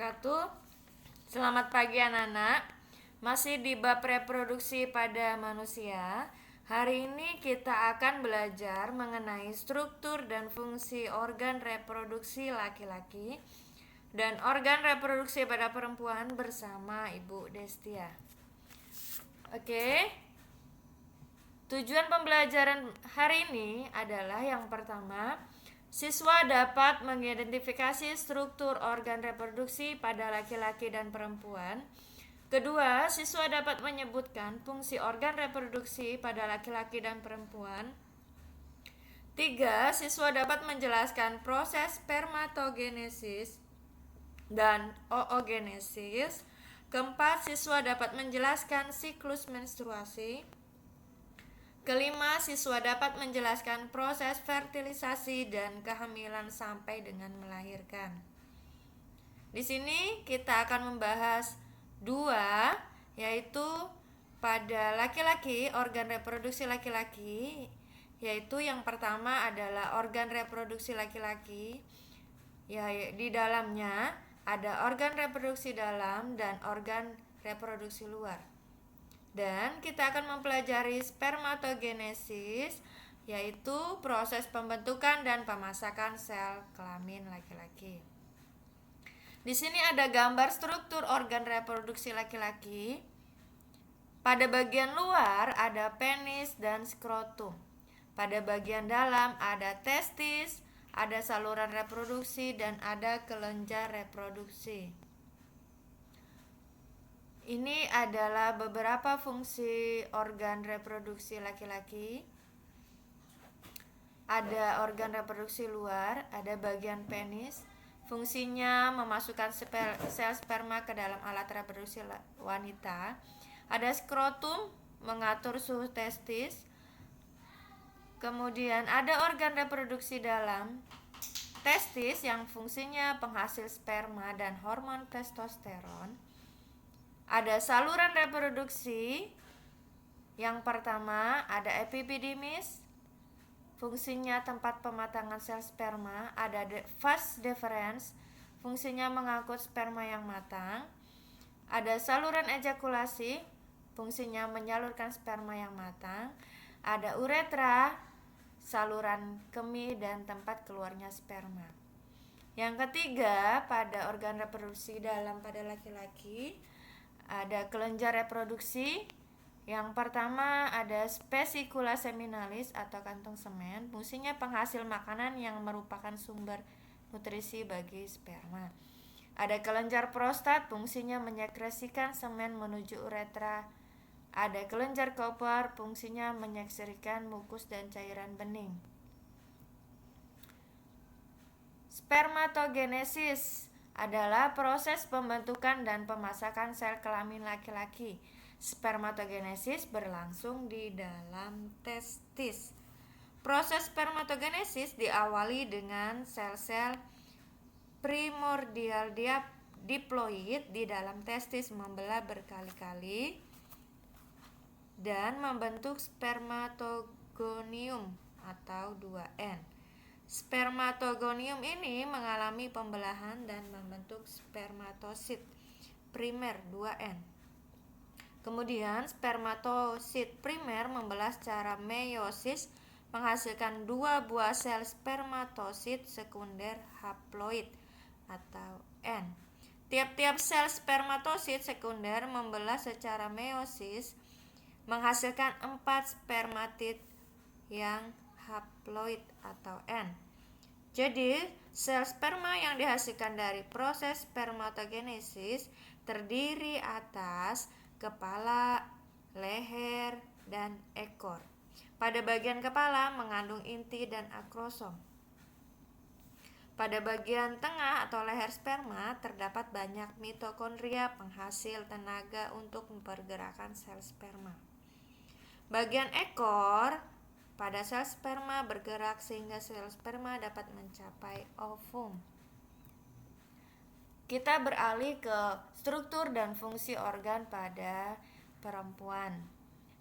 wabarakatuh. Selamat pagi anak-anak. Masih di bab reproduksi pada manusia. Hari ini kita akan belajar mengenai struktur dan fungsi organ reproduksi laki-laki dan organ reproduksi pada perempuan bersama Ibu Destia. Oke. Tujuan pembelajaran hari ini adalah yang pertama, siswa dapat mengidentifikasi struktur organ reproduksi pada laki-laki dan perempuan. Kedua, siswa dapat menyebutkan fungsi organ reproduksi pada laki-laki dan perempuan. Tiga, siswa dapat menjelaskan proses spermatogenesis dan oogenesis. Keempat, siswa dapat menjelaskan siklus menstruasi. Kelima, siswa dapat menjelaskan proses fertilisasi dan kehamilan sampai dengan melahirkan. Di sini kita akan membahas dua, yaitu pada laki-laki, organ reproduksi laki-laki, yaitu yang pertama adalah organ reproduksi laki-laki. Ya, di dalamnya ada organ reproduksi dalam dan organ reproduksi luar. Dan kita akan mempelajari spermatogenesis, yaitu proses pembentukan dan pemasakan sel kelamin laki-laki. Di sini ada gambar struktur organ reproduksi laki-laki. Pada bagian luar ada penis dan skrotum. Pada bagian dalam ada testis, ada saluran reproduksi, dan ada kelenjar reproduksi. Ini adalah beberapa fungsi organ reproduksi laki-laki. Ada organ reproduksi luar, ada bagian penis. Fungsinya memasukkan sel sperma ke dalam alat reproduksi wanita. Ada skrotum, mengatur suhu testis. Kemudian ada organ reproduksi dalam testis yang fungsinya penghasil sperma dan hormon testosteron. Ada saluran reproduksi. Yang pertama ada epididymis, fungsinya tempat pematangan sel sperma. Ada vas deferens, fungsinya mengangkut sperma yang matang. Ada saluran ejakulasi, fungsinya menyalurkan sperma yang matang. Ada uretra, saluran kemih dan tempat keluarnya sperma. Yang ketiga, pada organ reproduksi dalam pada laki-laki ada kelenjar reproduksi. Yang pertama ada specicula seminalis atau kantung semen, fungsinya penghasil makanan yang merupakan sumber nutrisi bagi sperma. Ada kelenjar prostat, fungsinya menyekresikan semen menuju uretra. Ada kelenjar Cooper, fungsinya menyekresikan mukus dan cairan bening. Spermatogenesis adalah proses pembentukan dan pemasakan sel kelamin laki-laki. Spermatogenesis berlangsung di dalam testis. Proses spermatogenesis diawali dengan sel-sel primordial diploid di dalam testis membelah berkali-kali dan membentuk spermatogonium atau 2N. Spermatogonium ini mengalami pembelahan dan membentuk spermatosit primer 2N. Kemudian spermatosit primer membelah secara meiosis menghasilkan 2 buah sel spermatosit sekunder haploid atau N. Tiap-tiap sel spermatosit sekunder membelah secara meiosis menghasilkan 4 spermatid yang haploid atau N. Jadi, sel sperma yang dihasilkan dari proses spermatogenesis terdiri atas kepala, leher, dan ekor. Pada bagian kepala mengandung inti dan akrosom. Pada bagian tengah atau leher sperma terdapat banyak mitokondria penghasil tenaga untuk mempergerakkan sel sperma. Bagian ekor pada sel sperma bergerak sehingga sel sperma dapat mencapai ovum. Kita beralih ke struktur dan fungsi organ pada perempuan.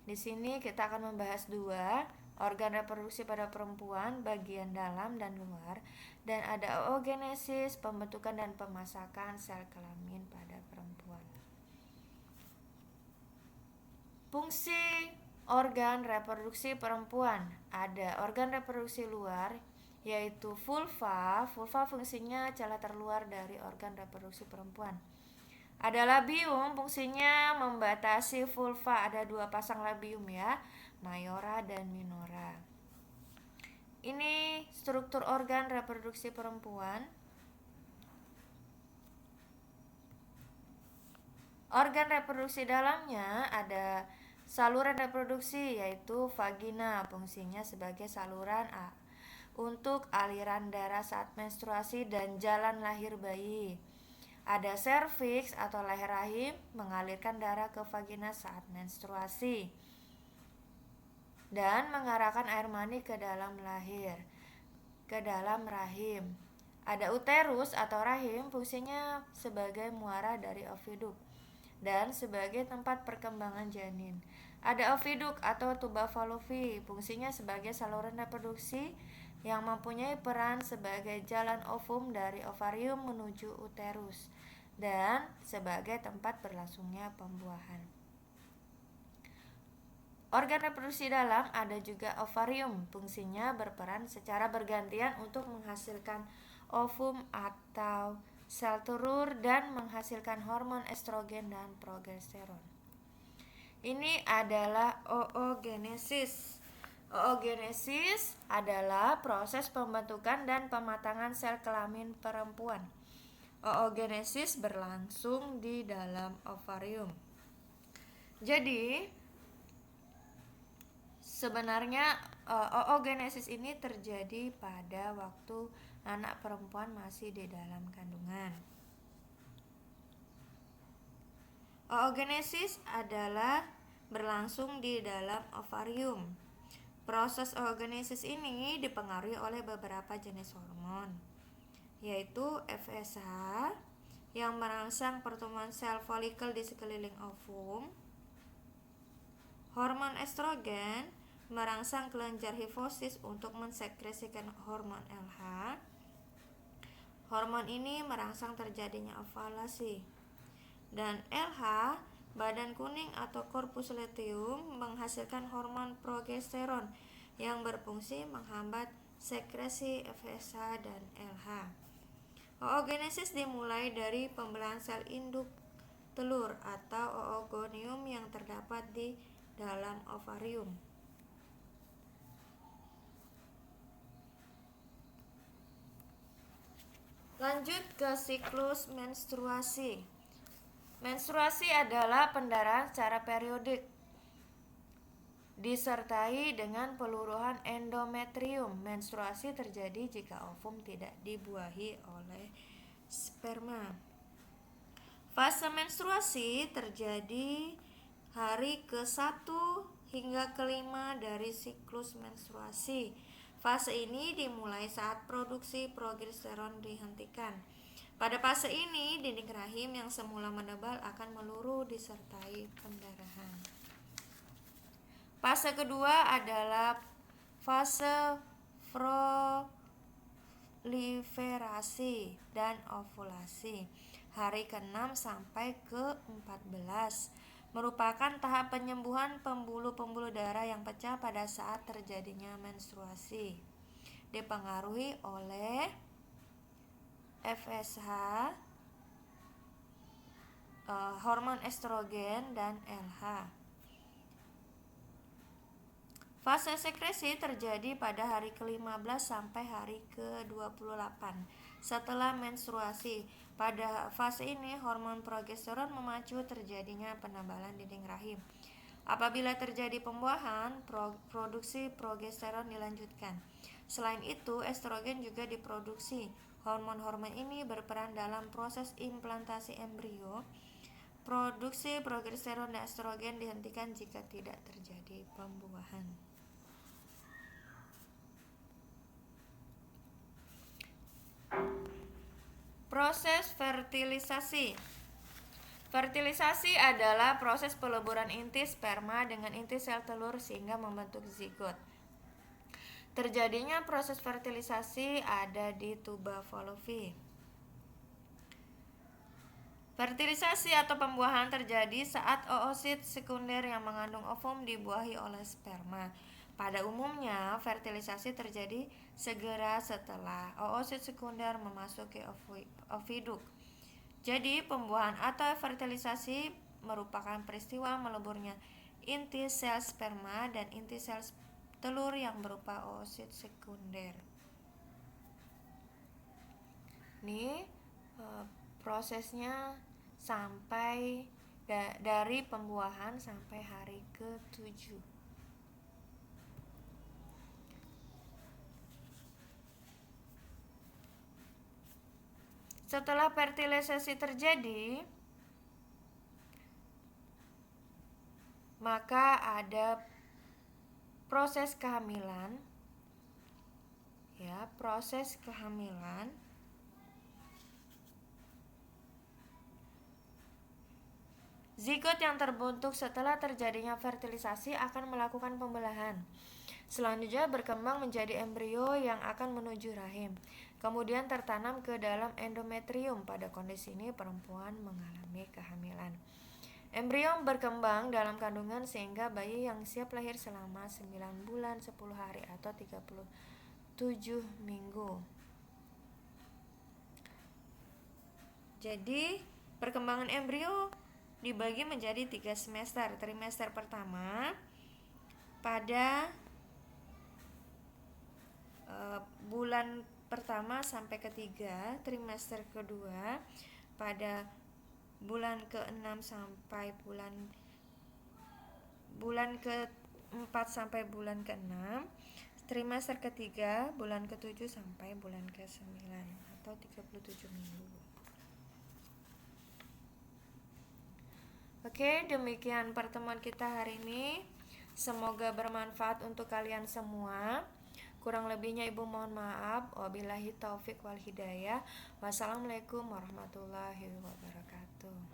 Di sini kita akan membahas dua, organ reproduksi pada perempuan, bagian dalam dan luar, dan ada oogenesis, pembentukan dan pemasakan sel kelamin pada perempuan. Fungsi organ reproduksi perempuan. Ada organ reproduksi luar, yaitu vulva. Vulva fungsinya celah terluar dari organ reproduksi perempuan. Ada labium, fungsinya membatasi vulva. Ada 2 pasang labium ya, mayora dan minora. Ini struktur organ reproduksi perempuan. Organ reproduksi dalamnya ada saluran reproduksi, yaitu vagina, fungsinya sebagai saluran untuk aliran darah saat menstruasi dan jalan lahir bayi. Ada serviks atau leher rahim, mengalirkan darah ke vagina saat menstruasi dan mengarahkan air mani ke dalam rahim. Ada uterus atau rahim, fungsinya sebagai muara dari oviduk dan sebagai tempat perkembangan janin. Ada oviduk atau tuba Fallopi, fungsinya sebagai saluran reproduksi yang mempunyai peran sebagai jalan ovum dari ovarium menuju uterus dan sebagai tempat berlangsungnya pembuahan. Organ reproduksi dalam ada juga ovarium, fungsinya berperan secara bergantian untuk menghasilkan ovum atau sel telur dan menghasilkan hormon estrogen dan progesteron. Ini adalah oogenesis. Oogenesis adalah proses pembentukan dan pematangan sel kelamin perempuan. Oogenesis berlangsung di dalam ovarium. Jadi, sebenarnya oogenesis ini terjadi pada waktu anak perempuan masih di dalam kandungan. Oogenesis adalah berlangsung di dalam ovarium. Proses oogenesis ini dipengaruhi oleh beberapa jenis hormon, yaitu FSH yang merangsang pertumbuhan sel folikel di sekeliling ovum, hormon estrogen merangsang kelenjar hifosis untuk mensekresikan hormon LH. Hormon ini merangsang terjadinya ovulasi. Dan LH, badan kuning atau korpus luteum, menghasilkan hormon progesteron yang berfungsi menghambat sekresi FSH dan LH. Oogenesis dimulai dari pembelahan sel induk telur atau oogonium yang terdapat di dalam ovarium. Lanjut ke siklus menstruasi. Menstruasi adalah pendarahan secara periodik disertai dengan peluruhan endometrium. Menstruasi terjadi jika ovum tidak dibuahi oleh sperma. Fase menstruasi terjadi hari ke-1 hingga ke-5 dari siklus menstruasi. Fase ini dimulai saat produksi progesteron dihentikan. Pada fase ini, dinding rahim yang semula menebal akan meluruh disertai pendarahan. Fase kedua adalah fase proliferasi dan ovulasi. Hari ke-6 sampai ke-14 merupakan tahap penyembuhan pembuluh-pembuluh darah yang pecah pada saat terjadinya menstruasi. Dipengaruhi oleh FSH, hormon estrogen dan LH. Fase sekresi terjadi pada hari ke-15 sampai hari ke-28 setelah menstruasi. Pada fase ini hormon progesteron memacu terjadinya penebalan dinding rahim. Apabila terjadi pembuahan, produksi progesteron dilanjutkan. Selain itu, estrogen juga diproduksi. Hormon-hormon ini berperan dalam proses implantasi embrio. Produksi progesteron dan estrogen dihentikan jika tidak terjadi pembuahan. Proses fertilisasi. Fertilisasi adalah proses peleburan inti sperma dengan inti sel telur sehingga membentuk zigot. Terjadinya proses fertilisasi ada di tuba Fallopi. Fertilisasi atau pembuahan terjadi saat oosit sekunder yang mengandung ovum dibuahi oleh sperma. Pada umumnya, fertilisasi terjadi segera setelah oosit sekunder memasuki oviduk. Jadi, pembuahan atau fertilisasi merupakan peristiwa meleburnya inti sel sperma dan inti sel telur yang berupa oosit sekunder. Ini prosesnya sampai dari pembuahan sampai hari ke-7. Setelah fertilisasi terjadi, maka ada proses kehamilan. Ya, proses kehamilan. Zigot yang terbentuk setelah terjadinya fertilisasi akan melakukan pembelahan. Selanjutnya berkembang menjadi embrio yang akan menuju rahim. Kemudian tertanam ke dalam endometrium. Pada kondisi ini perempuan mengalami kehamilan. Embrio berkembang dalam kandungan sehingga bayi yang siap lahir selama 9 bulan 10 hari atau 37 minggu. Jadi perkembangan embrio dibagi menjadi 3 semester. Trimester pertama pada bulan pertama sampai ketiga, trimester kedua pada bulan ke-6 sampai bulan ke-4 sampai bulan ke-6, trimester ketiga bulan ke-7 sampai bulan ke-9 atau 37 minggu. Oke, demikian pertemuan kita hari ini. Semoga bermanfaat untuk kalian semua. Kurang lebihnya Ibu mohon maaf. Wabillahi taufik wal hidayah. Wassalamualaikum warahmatullahi wabarakatuh.